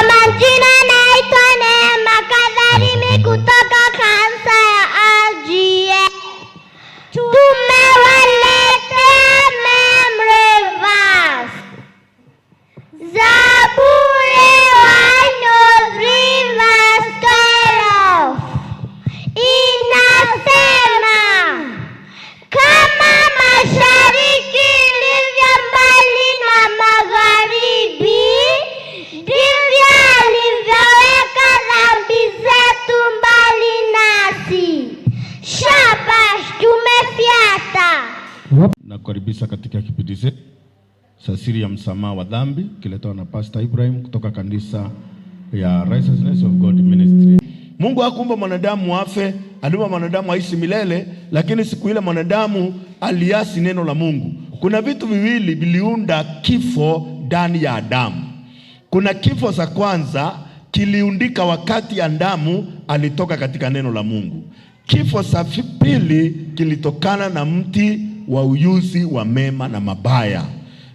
majina naitwa Neema Kadharimi kutoka kanisa ya RGA. Tumewaletea memory verse. Zaburi 103 verse 12. Inasema, kama mashariki ilivyo mbali na magharibi, ndivyo alivyoweka dhambi zetu mbali nasi. Shabash, tumefyata. Nakukaribisha katika kipindi chetu cha siri ya msamaha wa dhambi kiletwa na Pastor Ibrahim kutoka kanisa ya Righteousness of God Ministry. Mungu hakuumba mwanadamu afe, aliumba mwanadamu aishi milele, lakini siku ile mwanadamu aliasi neno la Mungu. Kuna vitu viwili viliunda kifo ndani ya Adamu. Kuna kifo cha kwanza kiliundika wakati Adamu alitoka katika neno la Mungu. Kifo cha pili kilitokana na mti wa uyuzi wa mema na mabaya.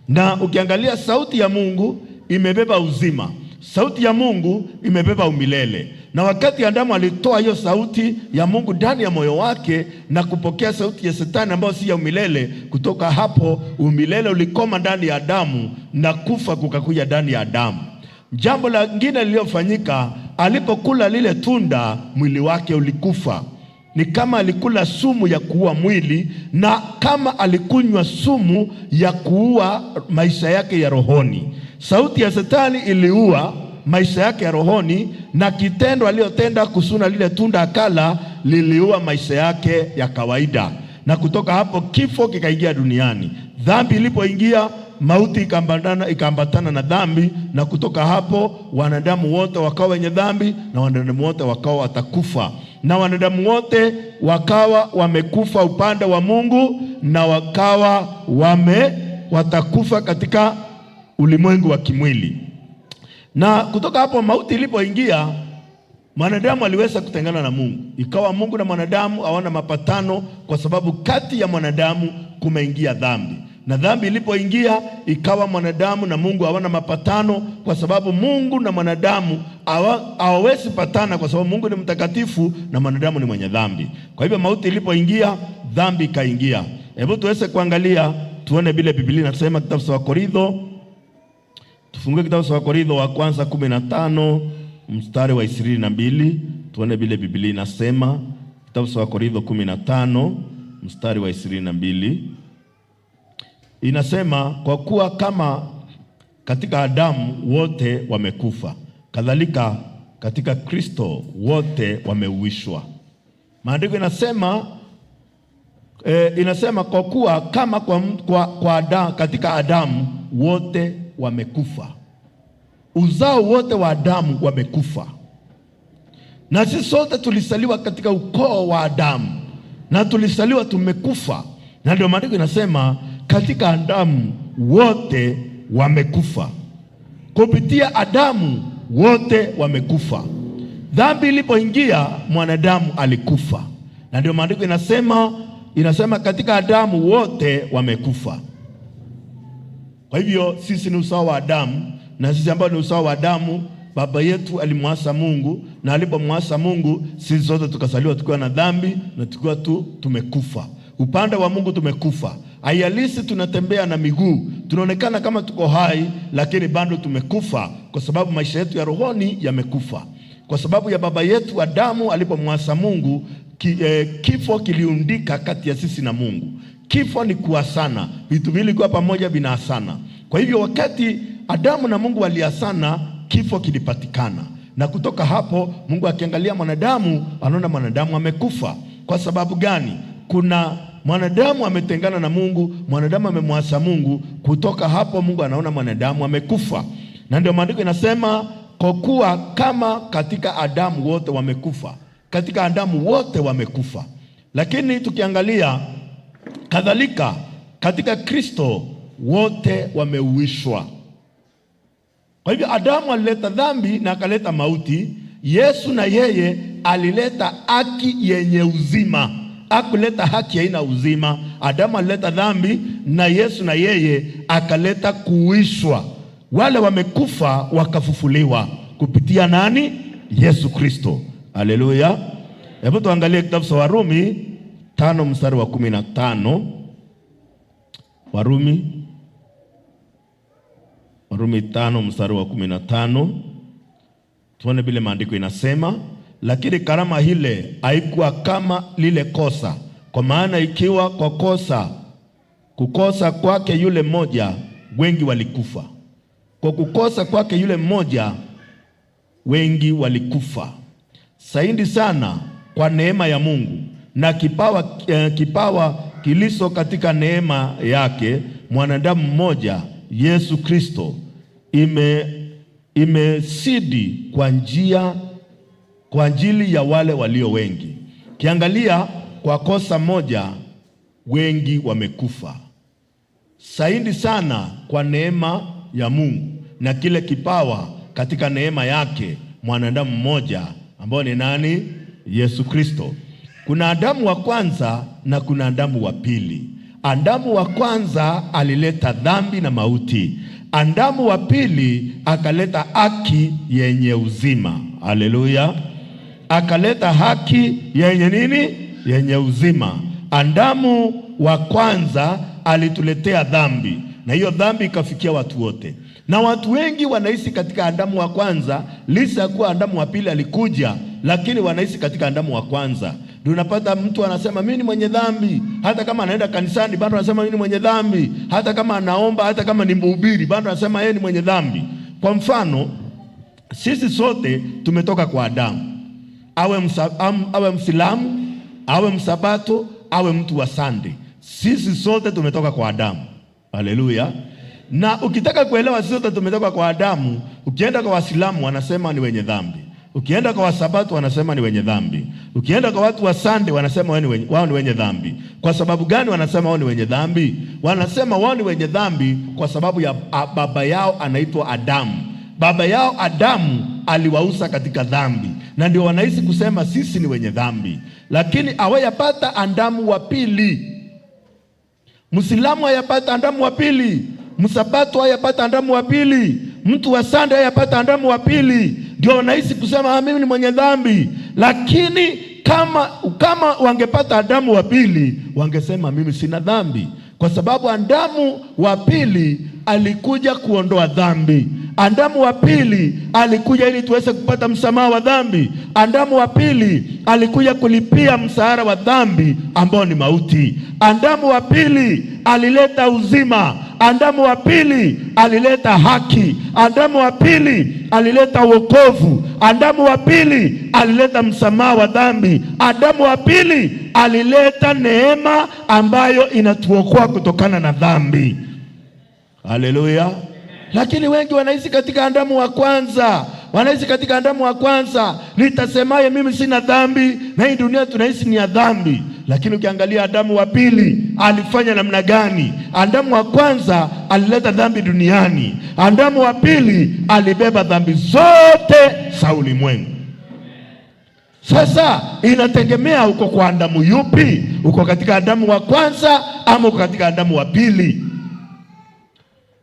Na ukiangalia sauti ya Mungu imebeba uzima. Sauti ya Mungu imebeba umilele. Na wakati Adamu alitoa hiyo sauti ya Mungu ndani ya moyo wake na kupokea sauti ya Shetani ambayo si ya umilele, kutoka hapo umilele ulikoma ndani ya Adamu na kufa kukakuja ndani ya Adamu. Jambo lingine lililofanyika, alipokula lile tunda mwili wake ulikufa. Ni kama alikula sumu ya kuua mwili, na kama alikunywa sumu ya kuua maisha yake ya rohoni. Sauti ya Shetani iliua maisha yake ya rohoni, na kitendo aliyotenda kusuna lile tunda akala liliua maisha yake ya kawaida. Na kutoka hapo kifo kikaingia duniani. Dhambi ilipoingia, mauti ikaambatana na dhambi, na kutoka hapo wanadamu wote wakawa wenye dhambi, na wanadamu wote wakawa watakufa. Na wanadamu wote wakawa wamekufa upande wa Mungu, na wakawa watakufa katika ulimwengu wa kimwili. Na kutoka hapo mauti ilipoingia, mwanadamu aliweza kutengana na Mungu. Ikawa Mungu na mwanadamu hawana mapatano, kwa sababu kati ya mwanadamu kumeingia dhambi. Na dhambi ilipoingia, ikawa mwanadamu na Mungu hawana mapatano, kwa sababu Mungu na mwanadamu hawawezi patana, kwa sababu Mungu ni mtakatifu na mwanadamu ni mwenye dhambi. Kwa hivyo mauti ilipoingia, dhambi ikaingia. Hebu tuweze kuangalia, tuone vile Biblia inasema kitabu cha Wakorintho. Tufungue kitabu cha Wakorintho wa kwanza 15 mstari wa 22. Tuone vile Biblia inasema. Kitabu cha Wakorintho 15 mstari wa 22. Inasema, kwa kuwa kama katika Adamu wote wamekufa, kadhalika katika Kristo wote wameuishwa. Maandiko inasema kwa kuwa kama katika Adamu wote wamekufa, uzao wote wa Adamu wamekufa. Na sisi sote tulisaliwa katika ukoo wa Adamu, na tulisaliwa tumekufa. Na ndio maandiko inasema katika Adamu wote wamekufa. Kupitia Adamu wote wamekufa. Dhambi ilipoingia, mwanadamu alikufa. Na ndio maandiko inasema katika Adamu wote wamekufa. Kwa hivyo sisi ni uzao wa Adamu, na sisi ambao ni uzao wa Adamu, baba yetu alimwasi Mungu, na alipomwasi Mungu, sisi sote tukasaliwa tukiwa na dhambi na tukiwa tumekufa. Upande wa Mungu tumekufa. Haijalishi tunatembea na miguu, tunaonekana kama tuko hai, lakini bado tumekufa, kwa sababu maisha yetu ya rohoni yamekufa. Kwa sababu ya baba yetu Adamu alipomwasi Mungu, kifo kiliundika kati ya sisi na Mungu. Kifo ni kuasana, vitu vili kwa pamoja vinaasana. Kwa hivyo wakati Adamu na Mungu waliasana, kifo kilipatikana. Na kutoka hapo Mungu akiangalia mwanadamu, anaona mwanadamu amekufa. Kwa sababu gani? Kuna mwanadamu ametengana na Mungu, mwanadamu amemwasi Mungu. Kutoka hapo Mungu anaona mwanadamu amekufa. Na ndio maandiko inasema, kwa kuwa kama katika Adamu wote wamekufa. Katika Adamu wote wamekufa. Lakini tukiangalia, kadhalika katika Kristo wote wameuishwa. Kwa hivyo Adamu alileta dhambi na akaleta mauti. Yesu na yeye alileta haki yenye uzima. Hakuleta haki haina uzima. Adamu alileta dhambi, na Yesu na yeye akaleta kuuishwa. Wale wamekufa wakafufuliwa. kupitia nani? Yesu Kristo. Haleluya. Hebu tuangalie kitabu cha Warumi 5 mstari wa 15. Warumi 5 mstari wa 15. Tuone vile maandiko inasema, lakini karama ile haikuwa kama lile kosa, kwa maana ikiwa kwa kukosa kwake yule mmoja wengi walikufa. Kwa kukosa kwake yule mmoja wengi walikufa. Zaidi sana kwa neema ya Mungu na kipawa kilicho katika neema yake mwanadamu mmoja Yesu Kristo imesidi kwa ajili ya wale walio wengi. Kiangalia, kwa kosa moja wengi wamekufa. Zaidi sana kwa neema ya Mungu na kile kipawa katika neema yake mwanadamu mmoja ambao ni nani? Yesu Kristo. Kuna Adamu wa kwanza na kuna Adamu wa pili. Adamu wa kwanza alileta dhambi na mauti. Adamu wa pili akaleta haki yenye uzima. Haleluya. Akaleta haki yenye nini? Yenye uzima. Adamu wa kwanza alituletea dhambi, na hiyo dhambi ikafikia watu wote, na watu wengi wanaishi katika Adamu wa kwanza, licha ya kuwa Adamu wa pili alikuja, lakini wanaishi katika Adamu wa kwanza. Ndio unapata mtu anasema mimi ni mwenye dhambi, hata kama anaenda kanisani bado anasema mimi ni mwenye dhambi, hata kama anaomba, hata kama ni mhubiri bado anasema yeye ni mwenye dhambi. Kwa mfano, sisi sote tumetoka kwa Adamu, awe Mwislamu, awe Msabato, awe mtu wa Sunday, sisi sote tumetoka kwa Adamu. Haleluya. Na ukitaka kuelewa sisi sote tumetoka kwa Adamu, ukienda kwa Waislamu wanasema ni wenye dhambi, ukienda kwa Wasabato wanasema ni wenye dhambi, ukienda kwa watu wa Sunday wanasema wao ni wenye dhambi. Kwa sababu gani wanasema wao ni wenye dhambi? Wanasema wao ni wenye dhambi kwa sababu ya baba yao anaitwa Adamu. Baba yao Adamu aliwausa katika dhambi, na ndio wanaishi kusema sisi ni wenye dhambi. Lakini hawayapata Adamu wa pili. Muislamu hayapata Adamu wa pili, Msabato hayapata Adamu wa pili, mtu wa Sunday hayapata Adamu wa pili. Ndio wanaishi kusema mimi ni mwenye dhambi. Lakini kama wangepata Adamu wa pili, wangesema mimi sina dhambi, kwa sababu Adamu wa pili alikuja kuondoa dhambi. Adamu wa pili alikuja ili tuweze kupata msamaha wa dhambi. Adamu wa pili alikuja kulipia msahara wa dhambi ambao ni mauti. Adamu wa pili alileta uzima. Adamu wa pili alileta haki. Adamu wa pili alileta wokovu. Adamu wa pili alileta msamaha wa dhambi. Adamu wa pili alileta neema ambayo inatuokoa kutokana na dhambi. Haleluya. Lakini wengi wanaishi katika Adamu wa kwanza. Wanaishi katika Adamu wa kwanza. Nitasemaye mimi sina dhambi, na hii dunia tunaishi ni ya dhambi. Lakini ukiangalia Adamu wa pili alifanya namna gani? Adamu wa kwanza alileta dhambi duniani. Adamu wa pili alibeba dhambi zote za ulimwengu. Sasa inategemea uko kwa Adamu yupi? Uko katika Adamu wa kwanza ama uko katika Adamu wa pili?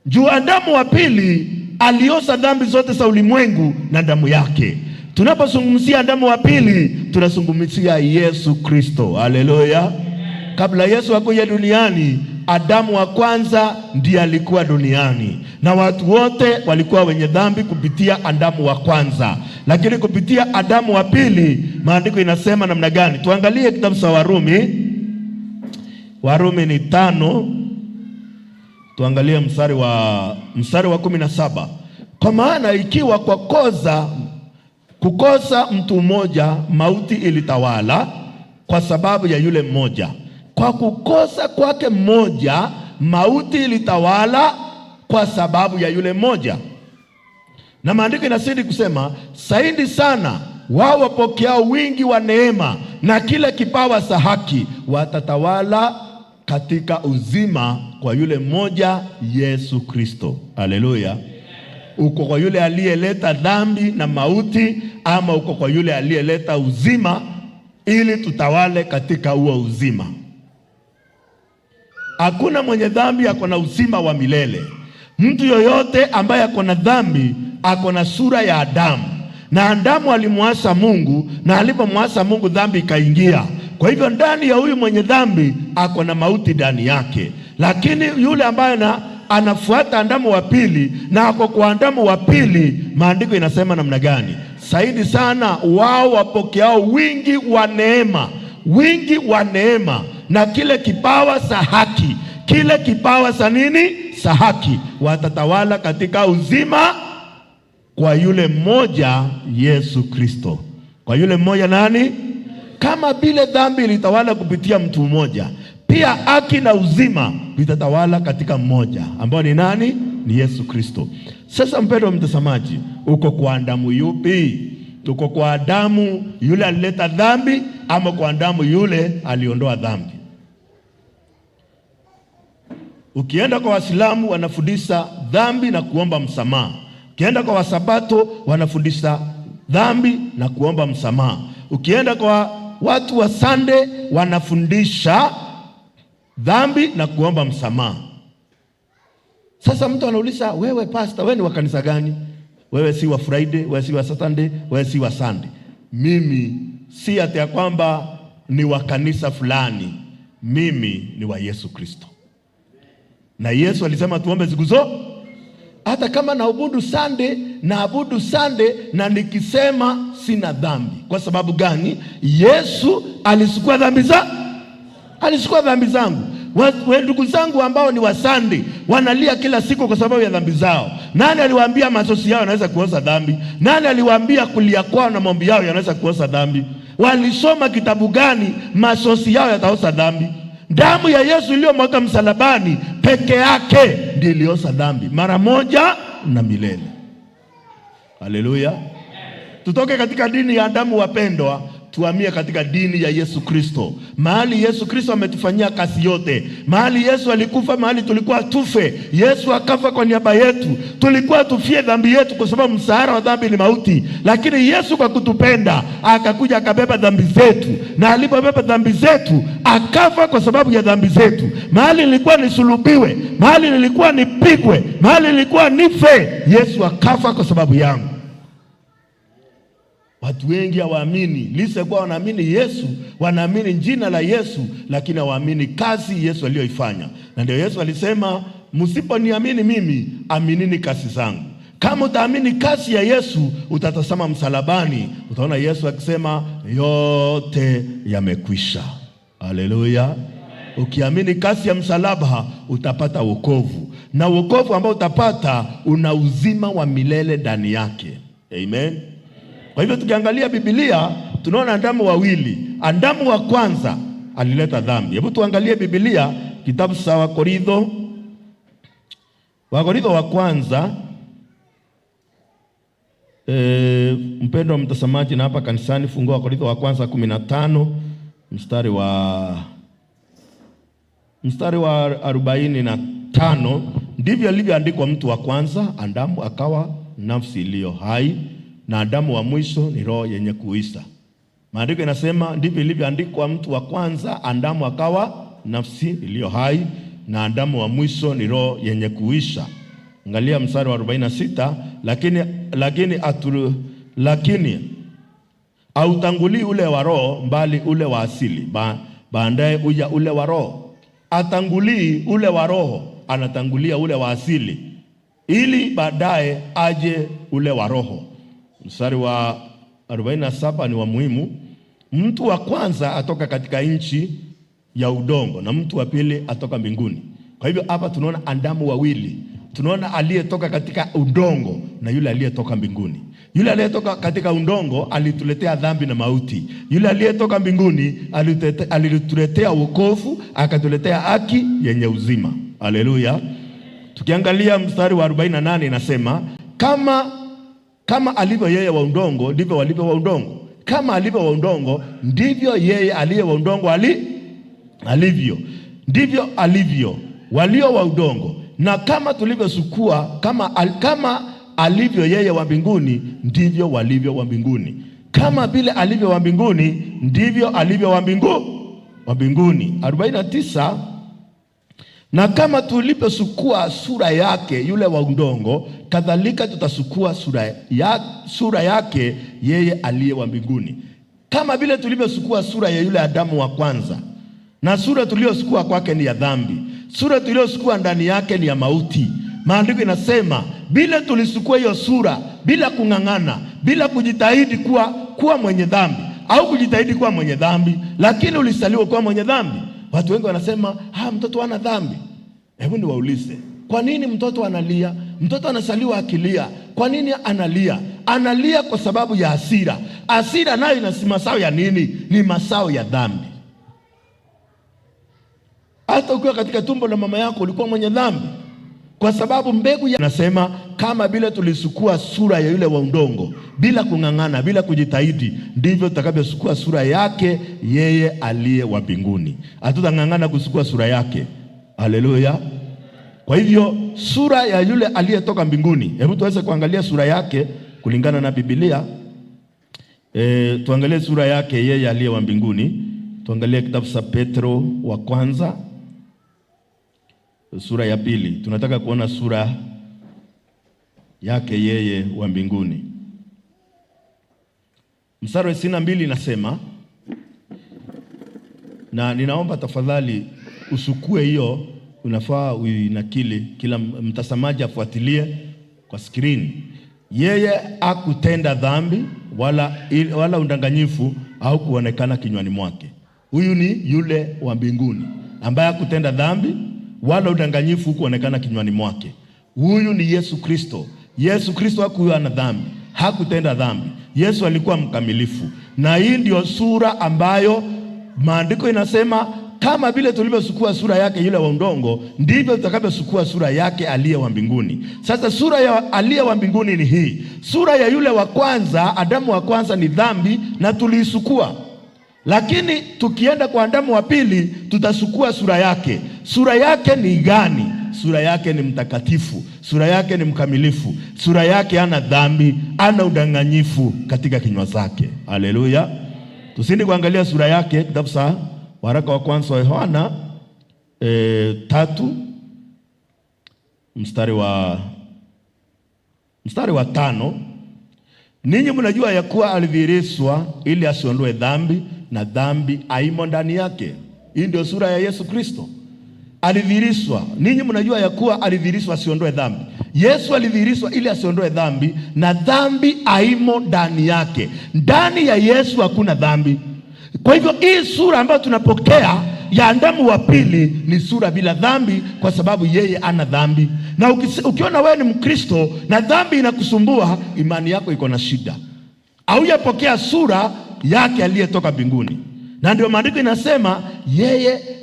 Juu Adamu wa pili aliosa dhambi zote za ulimwengu na damu yake. Tunapozungumzia Adamu wa pili, tunazungumzia Yesu Kristo. Haleluya. Kabla Yesu hakuja duniani, Adamu wa kwanza ndiye alikuwa duniani, na watu wote walikuwa wenye dhambi kupitia Adamu wa kwanza. Lakini kupitia Adamu wa pili, maandiko inasema namna gani? Tuangalie kitabu cha Warumi. Warumi ni 5. Tuangalie mstari wa 17. Kwa maana ikiwa kwa kukosa mtu mmoja mauti ilitawala kwa sababu ya yule mmoja, kwa kukosa kwake mmoja mauti ilitawala kwa sababu ya yule mmoja. Na maandiko inasidi kusema zaidi sana wao wapokeao wingi wa neema na kile kipawa cha haki watatawala katika uzima kwa yule mmoja Yesu Kristo. Haleluya. Uko kwa yule aliyeleta dhambi na mauti, ama uko kwa yule aliyeleta uzima ili tutawale katika huo uzima? Hakuna mwenye dhambi ako na uzima wa milele. Mtu yoyote ambaye ako na dhambi ako na sura ya Adamu, na Adamu alimwasi Mungu, na alipomwasi Mungu dhambi ikaingia. Kwa hivyo ndani ya huyu mwenye dhambi ako na mauti ndani yake. Lakini yule ambaye anafuata Adamu wa pili na ako kwa Adamu wa pili, maandiko inasema namna gani? Zaidi sana wao wapokeao wingi wa neema, wingi wa neema na kile kipawa sa haki, kile kipawa sa nini? Sa haki, watatawala katika uzima kwa yule mmoja Yesu Kristo. Kwa yule mmoja nani? Kama vile dhambi ilitawala kupitia mtu mmoja, pia haki na uzima vitatawala katika mmoja ambao ni nani? Ni Yesu Kristo. Sasa mpendwa mtazamaji, uko kwa Adamu yupi? Uko kwa Adamu yule alileta dhambi ama kwa Adamu yule aliondoa dhambi? Ukienda kwa Waislamu wanafundisha dhambi na kuomba msamaha. Ukienda kwa Wasabato wanafundisha dhambi na kuomba msamaha. Ukienda kwa watu wa Sunday wanafundisha dhambi na kuomba msamaha. Sasa mtu anauliza, wewe pastor, wewe ni wa kanisa gani? Wewe si wa Friday, wewe si wa Saturday, wewe si wa Sunday. Mimi si ati ya kwamba ni wa kanisa fulani. Mimi ni wa Yesu Kristo. Na Yesu alisema tuombe siku zote. Hata kama naabudu Sunday na nikisema sina dhambi. Kwa sababu gani? Yesu alisukua dhambi zangu. Ndugu zangu ambao ni wa Sunday wanalia kila siku kwa sababu ya dhambi zao. Nani aliwaambia machozi yao yanaweza kuosha dhambi? Nani aliwaambia kulia kwao na maombi yao yanaweza kuosha dhambi? Walisoma kitabu gani machozi yao yataosha dhambi? Damu ya Yesu iliyomwagwa msalabani peke yake ndiyo iliosha dhambi mara moja na milele. Haleluya. Tutoke katika dini ya Adamu wapendwa, tuhamie katika dini ya Yesu Kristo. Mahali Yesu Kristo ametufanyia kazi yote. Mahali Yesu alikufa, mahali tulikuwa tufe, Yesu akafa kwa niaba yetu. Tulikuwa tufie dhambi yetu kwa sababu mshahara wa dhambi ni mauti. Lakini Yesu kwa kutupenda akakuja akabeba dhambi zetu. Na alipobeba dhambi zetu akafa kwa sababu ya dhambi zetu. Mahali nilikuwa nisulubiwe, mahali nilikuwa nipigwe, mahali nilikuwa nife, Yesu akafa kwa sababu yangu. Watu wengi hawaamini, licha kwa wanaamini Yesu, wanaamini jina la Yesu, lakini hawaamini kazi Yesu aliyoifanya. Na ndio Yesu alisema, msiponiamini mimi, aminini kazi zangu. Kama utaamini kazi ya Yesu, utatazama msalabani, utaona Yesu akisema yote yamekwisha. Haleluya. Ukiamini kazi ya msalaba utapata wokovu, na wokovu ambao utapata una uzima wa milele ndani yake. Amen. Kwa hivyo tukiangalia Biblia tunaona Adamu wawili. Adamu wa kwanza alileta dhambi. Hebu tuangalie Biblia, kitabu cha Wakorintho wa kwanza. Mpendwa mtazamaji na hapa kanisani, fungua Wakorintho wa kwanza 15 mstari wa 45. Ndivyo alivyoandikwa, mtu wa kwanza Adamu akawa nafsi iliyo hai, na Adamu wa mwisho ni roho yenye kuisha. Maandiko inasema ndivyo ilivyoandikwa, mtu wa kwanza Adamu akawa nafsi iliyo hai, na Adamu wa mwisho ni roho yenye kuisha. Angalia mstari wa 46, lakini hautangulii ule wa roho, bali ule wa asili, baadaye uja ule wa roho. Atangulii ule wa roho, anatangulia ule wa asili, ili baadaye aje ule wa roho. Mstari wa 47 ni wa muhimu. Mtu wa kwanza atoka katika nchi ya udongo, na mtu wa pili atoka mbinguni. Kwa hivyo hapa tunaona Adamu wawili. Tunaona aliyetoka katika udongo na yule aliyetoka mbinguni. Yule aliyetoka katika udongo alituletea dhambi na mauti. Yule aliyetoka mbinguni alituletea wokovu, akatuletea haki yenye uzima. Haleluya. Tukiangalia mstari wa 48 inasema, kama alivyo yeye wa udongo ndivyo walivyo wa udongo. Kama alivyo wa udongo ndivyo yeye aliye wa udongo alivyo. Ndivyo alivyo walio wa udongo. Na kama tulivyosukua, kama alivyo yeye wa mbinguni ndivyo walivyo wa mbinguni. Kama vile alivyo wa mbinguni ndivyo alivyo wa mbinguni. 49, Na kama tuliposukua sura yake yule wa udongo, kadhalika tutasukua sura yake yeye aliye wa mbinguni. Kama vile tulivyosukua sura ya yule Adamu wa kwanza, na sura tuliyosukua kwake ni ya dhambi, sura tuliyosukua ndani yake ni ya mauti. Maandiko inasema bila tulisukua hiyo sura, bila kung'ang'ana, bila kujitahidi kuwa mwenye dhambi au kujitahidi kuwa mwenye dhambi, lakini ulisaliwa kuwa mwenye dhambi. Watu wengi wanasema mtoto hana dhambi. Hebu niwaulize, kwa nini mtoto analia? Mtoto anasaliwa akilia. Kwa nini analia? Analia kwa sababu ya hasira. Hasira nayo ina masao ya nini? Ni masao ya dhambi. Hata ukiwa katika tumbo la mama yako ulikuwa mwenye dhambi, kwa sababu mbegu ya nasema kama bila tulisukua sura ya yule wa udongo, bila kung'ang'ana, bila kujitahidi, ndivyo tutakavyosukua sura yake yeye aliye wa mbinguni. Hatutang'ang'ana kusukua sura yake. Haleluya. Kwa hivyo sura ya yule aliyetoka mbinguni, hebu tuweze kuangalia sura yake kulingana na Biblia. Tuangalie sura yake yeye aliye wa mbinguni. Tuangalie kitabu cha Petro wa kwanza sura ya 2. Tunataka kuona sura yake yeye wa mbinguni. Mstari wa 22 inasema, na ninaomba tafadhali usukue hiyo, unafaa uinakili, kila mtazamaji afuatilie kwa screen. Yeye hakutenda dhambi wala udanganyifu au kuonekana kinywani mwake. Huyu ni yule wa mbinguni ambaye hakutenda dhambi wala udanganyifu kuonekana kinywani mwake. Huyu ni Yesu Kristo. Yesu Kristo hakuwa na dhambi, hakutenda dhambi. Yesu alikuwa mkamilifu. Na hii ndio sura ambayo maandiko inasema kama vile tulivyosukua sura yake yule wa udongo, ndivyo tutakavyosukua sura yake aliye wa mbinguni. Sasa sura ya aliye wa mbinguni ni hii. Sura ya yule wa kwanza, Adamu wa kwanza, ni dhambi na tuliisukua. Lakini tukienda kwa Adamu wa pili, tutasukua sura yake. Sura yake ni gani? Sura yake ni mtakatifu, sura yake ni mkamilifu, sura yake hana dhambi, hana udanganyifu katika kinywa chake. Haleluya. Tusindi kuangalia sura yake, kitabu cha waraka wa kwanza wa Yohana 3 mstari wa 5. Ninyi mnajua ya kuwa alidhihirishwa ili asiondoe dhambi, na dhambi haimo ndani yake. Hii ndio sura ya Yesu Kristo. Alidhihirishwa. Ninyi mnajua ya kuwa alidhihirishwa asiondoe dhambi. Yesu alidhihirishwa ili asiondoe dhambi, na dhambi haimo ndani yake. Ndani ya Yesu hakuna dhambi. Kwa hivyo hii sura ambayo tunapokea ya Adamu wa pili ni sura bila dhambi, kwa sababu yeye ana dhambi. Na ukiona wewe ni Mkristo na dhambi inakusumbua, imani yako iko na shida. Haujapokea sura yake aliyetoka mbinguni. Na ndio maandiko inasema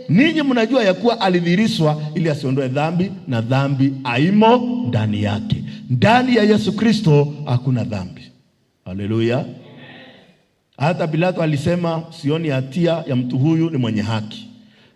ninyi mnajua ya kuwa alidhihirishwa ili asiondoe dhambi, na dhambi haimo ndani yake. Ndani ya Yesu Kristo hakuna dhambi. Haleluya. Hata Pilato alisema sioni hatia ya mtu huyu, ni mwenye haki.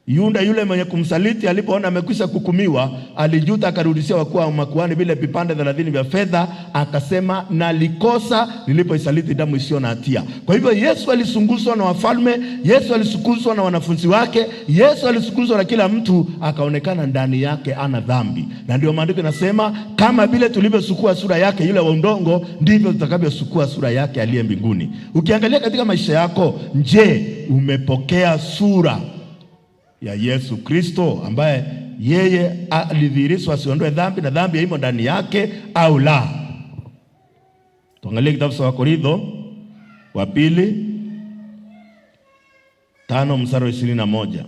Yuda yule mwenye kumsaliti alipoona amekwisha kuhukumiwa, alijuta, akarudishia wakuu wa makuhani vile vipande 30 vya fedha, akasema nalikosa nilipoisaliti damu isiyo na hatia. Kwa hivyo Yesu alisunguzwa na wafalme, Yesu alisunguzwa na wanafunzi wake, Yesu alisunguzwa na kila mtu, akaonekana ndani yake ana dhambi. Na ndio maandiko yanasema kama vile tulivyosukua sura yake yule wa udongo, ndivyo tutakavyosukua sura yake aliye mbinguni. Ukiangalia katika maisha yako, je, umepokea sura ya Yesu Kristo ambaye yeye alidhihirishwa asiondoe dhambi na dhambi haimo ndani yake, au la? Tuangalie kitabu cha Wakorintho wa pili 5 mstari wa 21.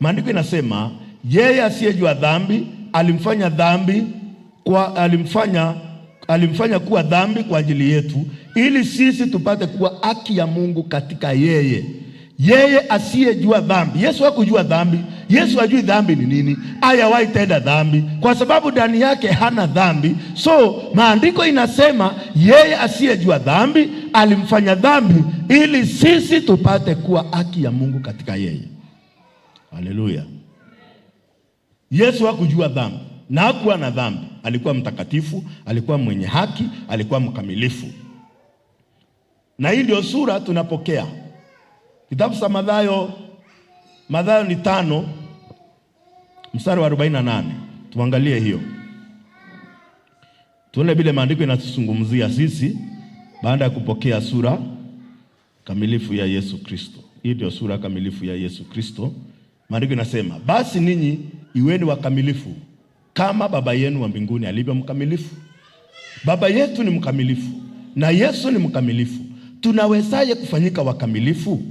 Maandiko inasema yeye asiyejua dhambi alimfanya kuwa dhambi kwa ajili yetu, ili sisi tupate kuwa haki ya Mungu katika yeye. Yeye asiyejua dhambi. Yesu hakujua dhambi. Yesu hajui dhambi ni nini. Hajawahi tenda dhambi, kwa sababu ndani yake hana dhambi. So maandiko inasema yeye asiyejua dhambi alimfanya dhambi ili sisi tupate kuwa haki ya Mungu katika yeye. Haleluya. Yesu hakujua dhambi na hakuwa na dhambi. Alikuwa mtakatifu, alikuwa mwenye haki, alikuwa mkamilifu. Na hii ndio sura tunapokea. Kitabu cha Mathayo ni 5 mstari wa 48. Tuangalie hiyo. Tuone vile maandiko yanatuzungumzia sisi baada ya kupokea sura kamilifu ya Yesu Kristo. Hii ndio sura kamilifu ya Yesu Kristo. Maandiko yanasema, basi ninyi iweni wakamilifu kama Baba yenu wa mbinguni alivyo mkamilifu. Baba yetu ni mkamilifu na Yesu ni mkamilifu. Tunawezaje kufanyika wakamilifu?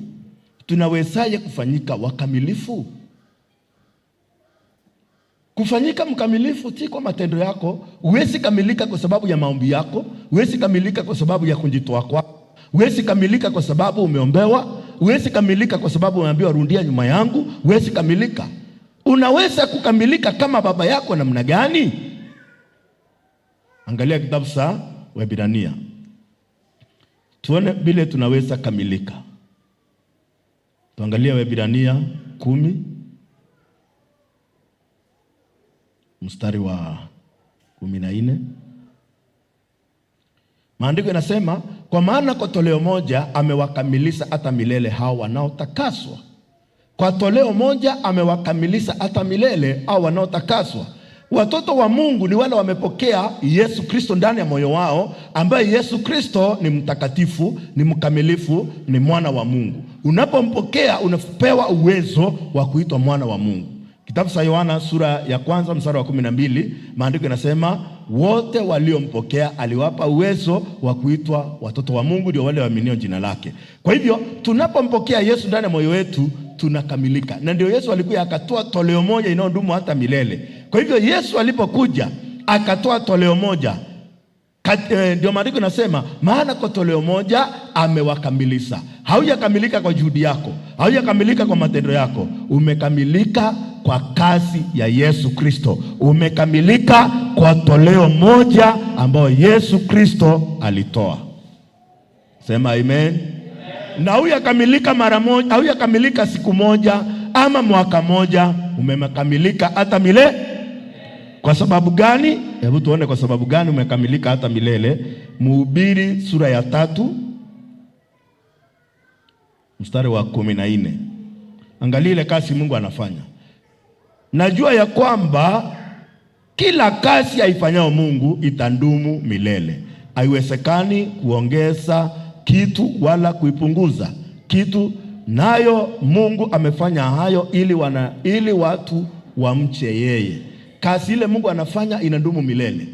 Tunawezaje kufanyika wakamilifu? Kufanyika mkamilifu si kwa matendo yako. Huwezi kamilika kwa sababu ya maombi yako. Huwezi kamilika kwa sababu ya kujitoa kwako. Huwezi kamilika kwa sababu umeombewa. Huwezi kamilika kwa sababu umeambiwa rudia nyuma yangu. Huwezi kamilika. Unaweza kukamilika kama baba yako namna gani? Angalia kitabu cha Waebrania. Tuone vile tunaweza kamilika. Tuangalia Waebrania 10 mstari wa 14. Maandiko yanasema, kwa maana kwa toleo moja amewakamilisha hata milele hao wanaotakaswa. Kwa toleo moja amewakamilisha hata milele hao wanaotakaswa. Watoto wa Mungu ni wale wamepokea Yesu Kristo ndani ya moyo wao, ambaye Yesu Kristo ni mtakatifu, ni mkamilifu, ni mwana wa Mungu. Unapompokea unapewa uwezo wa kuitwa mwana wa Mungu. Kitabu cha Yohana sura ya 1 mstari wa 12, maandiko yanasema, wote waliompokea aliwapa uwezo wa kuitwa watoto wa Mungu, ndio wale waaminio jina lake. Kwa hivyo tunapompokea Yesu ndani ya moyo wetu tunakamilika. Na ndio Yesu alikuja akatoa toleo moja inayodumu hata milele. Kwa hivyo Yesu alipokuja akatoa toleo moja. Ndio maandiko nasema, maana kwa toleo moja amewakamilisha. Haujakamilika kwa juhudi yako, haujakamilika kwa matendo yako. Umekamilika kwa kazi ya Yesu Kristo. Umekamilika kwa toleo moja ambayo Yesu Kristo alitoa. Sema amen. Na hujakamilika mara moja, hujakamilika siku moja ama mwaka moja. Umekamilika hata milele. Kwa sababu gani? Hebu tuone kwa sababu gani umekamilika hata milele. Mhubiri sura ya 3 mstari wa 14. Angalia ile kazi Mungu anafanya. Najua ya kwamba kila kazi aifanyao Mungu itandumu milele. Haiwezekani kuongeza kitu wala kuipunguza kitu, nayo Mungu amefanya hayo ili watu wamche yeye. Kazi ile Mungu anafanya inadumu milele.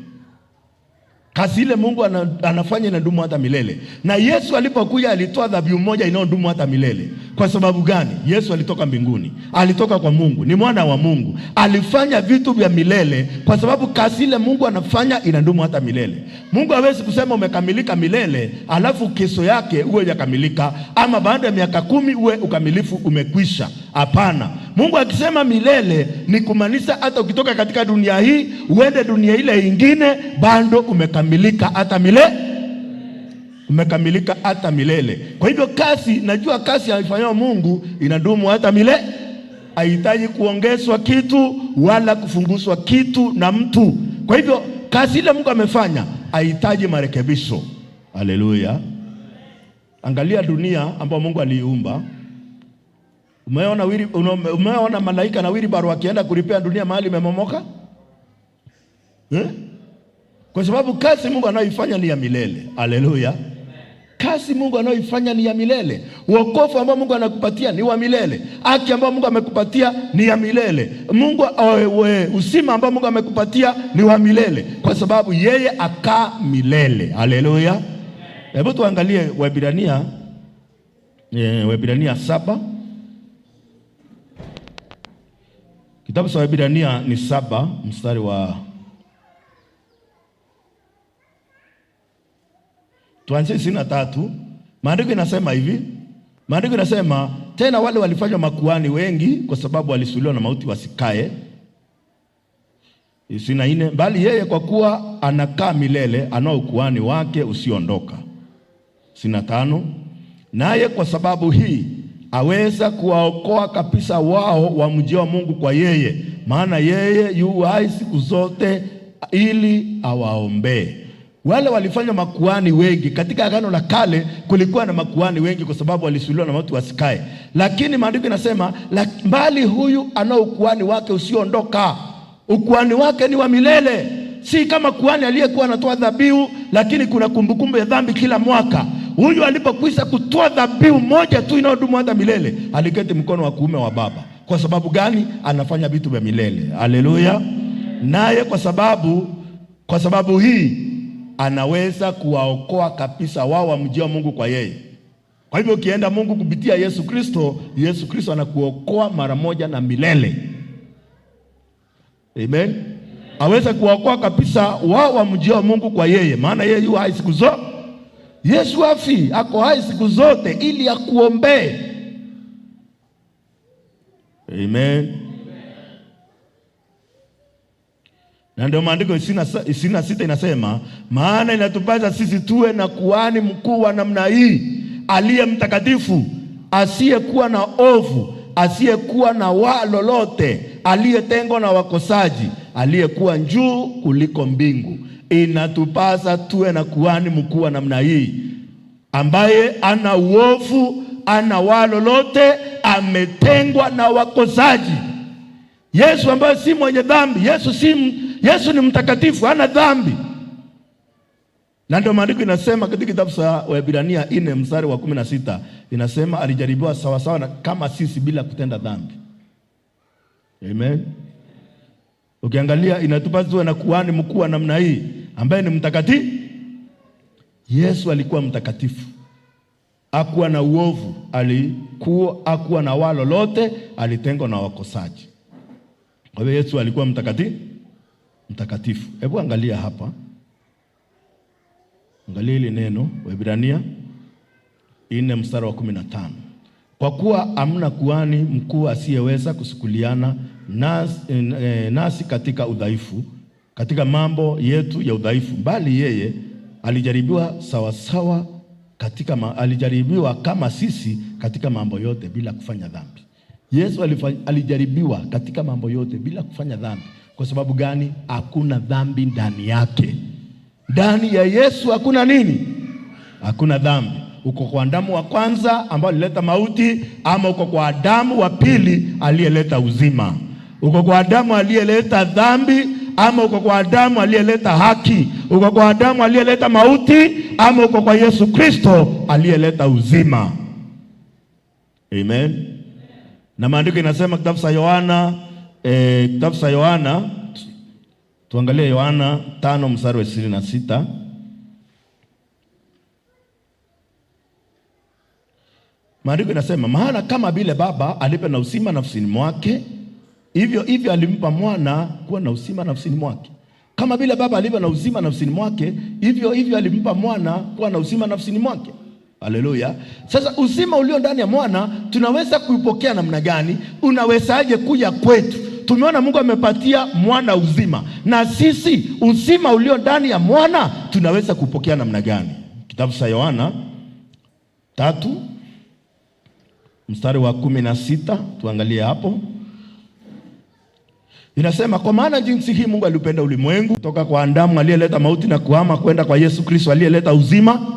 Kazi ile Mungu anafanya inadumu hata milele. Na Yesu alipokuja alitoa dhabihu moja inayodumu hata milele. Kwa sababu gani? Yesu alitoka mbinguni, alitoka kwa Mungu, ni mwana wa Mungu, alifanya vitu vya milele. Kwa sababu kazi ile Mungu anafanya inadumu hata milele. Mungu hawezi kusema umekamilika milele alafu kesho yake uwe hujakamilika, ama baada ya miaka 10 uwe ukamilifu umekwisha. Hapana. Mungu akisema milele ni kumaanisha hata ukitoka katika dunia hii uende dunia ile nyingine bado umekamilika hata milele. Umekamilika hata milele. Kwa hivyo kazi, najua kazi alifanywa Mungu inadumu hata milele. Haihitaji kuongezwa kitu wala kufunguzwa kitu na mtu. Kwa hivyo kazi ile Mungu amefanya haihitaji marekebisho. Haleluya. Angalia dunia ambayo Mungu aliiumba. Umeona malaika na wheelbarrow wakienda kulipea dunia mahali imemomoka? Kwa sababu kazi Mungu anayoifanya ni ya milele. Haleluya. Kazi Mungu anayoifanya ni ya milele. Wokovu ambao Mungu anakupatia ni wa milele. Haki ambao Mungu amekupatia ni ya milele. Uzima ambao Mungu amekupatia ni wa milele, kwa sababu yeye akaa milele. Haleluya. Hebu tuangalie Waebrania 7. Kitabu cha Waebrania ni 7 mstari wa tuanze 23. Maandiko inasema hivi. Maandiko inasema, tena wale walifanywa makuhani wengi kwa sababu walisuliwa na mauti wasikae. 24, bali yeye kwa kuwa anakaa milele anao ukuhani wake usiondoka. 25, naye kwa sababu hii aweza kuwaokoa kabisa wao wamjao Mungu kwa yeye, maana yeye yu hai siku zote ili awaombee. Wale walifanya makuhani wengi. Katika Agano la Kale kulikuwa na makuhani wengi kwa sababu walisuliwa na watu wasikae. Lakini maandiko yanasema bali huyu ana ukuhani wake usioondoka. Ukuhani wake ni wa milele. Si kama kuhani aliyekuwa anatoa dhabihu lakini kuna kumbukumbu ya dhambi kila mwaka. Huyu alipokwisha kutoa dhabihu moja tu inayodumu hata milele, aliketi mkono wa kuume wa Baba. Kwa sababu gani? Anafanya vitu vya milele. Haleluya. Naye kwa sababu hii anaweza kuwaokoa kabisa wao wamjia Mungu kwa yeye. Kwa hivyo ukienda Mungu kupitia Yesu Kristo anakuokoa mara moja na milele. Amen. Aweza kuwaokoa kabisa wao wamjia Mungu kwa yeye, maana yeye yu hai siku zote. Yesu hafi, ako hai siku zote ili akuombee. Amen. Na ndio maandiko 26 inasema, maana inatupasa sisi tuwe na kuhani mkuu wa namna hii, aliye mtakatifu, asiyekuwa na ovu, asiyekuwa na waa lolote, aliyetengwa na wakosaji, aliyekuwa juu kuliko mbingu. Inatupasa tuwe na kuhani mkuu wa namna hii, ambaye ana uovu, ana waa lolote, ametengwa na wakosaji. Yesu ambaye si mwenye dhambi, Yesu ni mtakatifu, hana dhambi. Na ndio maandiko inasema katika kitabu cha Waebrania 4 mstari wa 16 inasema alijaribiwa sawa sawa kama sisi bila kutenda dhambi. Amen. Ukiangalia inatupasa tuwe na kuhani mkuu wa namna hii ambaye ni mtakatifu. Yesu alikuwa mtakatifu. Hakuwa na uovu, hakuwa na waa lolote, alitengwa na wakosaji. Kwa hivyo Yesu alikuwa mtakatifu. Hebu angalia hapa. Angalia hili neno Waebrania 4 mstari wa 15. Kwa kuwa hamna kuhani mkuu asiyeweza kusukuliana nasi katika udhaifu, katika mambo yetu ya udhaifu, bali yeye alijaribiwa sawasawa alijaribiwa kama sisi katika mambo yote bila kufanya dhambi. Yesu alijaribiwa katika mambo yote bila kufanya dhambi. Kwa sababu gani? Hakuna dhambi ndani yake. Ndani ya Yesu hakuna nini? Hakuna dhambi. Uko kwa Adamu wa kwanza ambaye alileta mauti, ama uko kwa Adamu wa pili aliyeleta uzima? Uko kwa Adamu aliyeleta dhambi, ama uko kwa Adamu aliyeleta haki? Uko kwa Adamu aliyeleta mauti, ama uko kwa Yesu Kristo aliyeleta uzima? Amen. Na maandiko inasema kitabu cha Yohana, tuangalie Yohana 5 mstari wa 26. Maandiko inasema, maana kama vile Baba alipe na uzima nafsini mwake, hivyo alimpa mwana kuwa na uzima nafsini mwake. Kama vile Baba alipe na uzima nafsini mwake, hivyo alimpa mwana kuwa na uzima nafsini mwake. Haleluya. Sasa uzima ulio ndani ya mwana tunaweza kuipokea namna gani? Unawezaje kuja kwetu? Tumeona Mungu amepatia mwana uzima, na sisi uzima ulio ndani ya mwana tunaweza kupokea namna gani? Kitabu cha Yohana 3 mstari wa 16, tuangalie hapo. Inasema, kwa maana jinsi hii Mungu alipenda ulimwengu, kutoka kwa Adamu aliyeleta mauti na kuhama kwenda kwa Yesu Kristo aliyeleta uzima.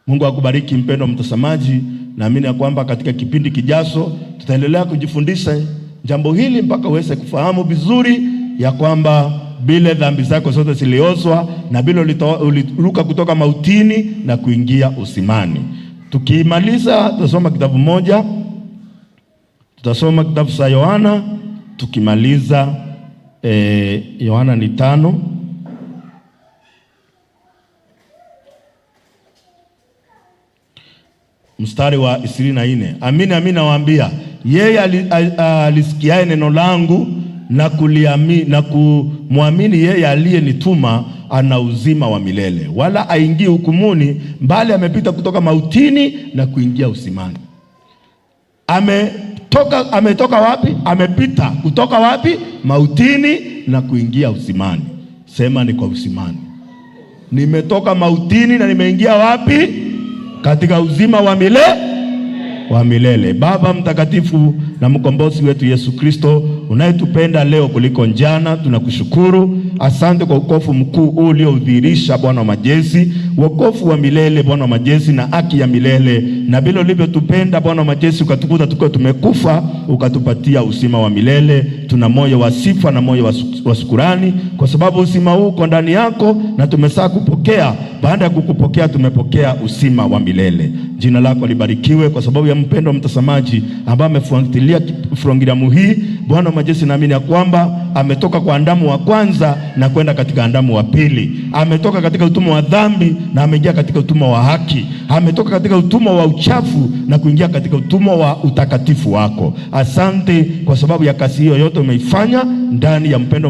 Mungu akubariki mpendwa mtazamaji. Naamini ya kwamba katika kipindi kijacho tutaendelea kujifundisha jambo hili mpaka uweze kufahamu vizuri ya kwamba bila dhambi zako zote ziliozwa, na bila uliruka kutoka mautini na kuingia uzimani. Tukimaliza tutasoma kitabu moja. Tutasoma kitabu cha Yohana, tukimaliza Yohana ni 5 mstari wa 24. Amini nawaambia, yeye alisikiaye neno langu na kumwamini yeye aliyenituma ana uzima wa milele, wala haingii hukumuni, bali amepita kutoka mautini na kuingia uzimani. Ametoka wapi? Amepita kutoka wapi? Mautini na kuingia uzimani. Sema ni kwa uzimani. Nimetoka mautini na nimeingia wapi? Katika uzima wa milele. Baba mtakatifu na mkombozi wetu Yesu Kristo, unayetupenda leo kuliko jana, tunakushukuru. Asante kwa wokovu mkuu uliodhihirisha Bwana wa majeshi, wokovu wa milele Bwana wa majeshi, na haki ya milele, na bila ulivyotupenda Bwana wa majeshi ukatukuta tukiwa tumekufa, ukatupatia uzima wa milele. Tuna moyo wa sifa na moyo wa shukrani, kwa sababu uzima huu uko ndani yako na tumesaa kupokea. Baada ya kukupokea tumepokea uzima wa milele. Jina lako libarikiwe kwa sababu ya mpendo wa mtazamaji ambaye amefuatilia programu hii. Bwana wa majeshi, naamini ya kwamba ametoka kwa Adamu wa kwanza na kwenda katika Adamu wa pili. Ametoka katika utumwa wa dhambi na ameingia katika utumwa wa haki. Ametoka katika utumwa wa uchafu na kuingia katika utumwa wa utakatifu wako. Asante kwa sababu ya kazi hiyo yote umeifanya ndani ya mpendo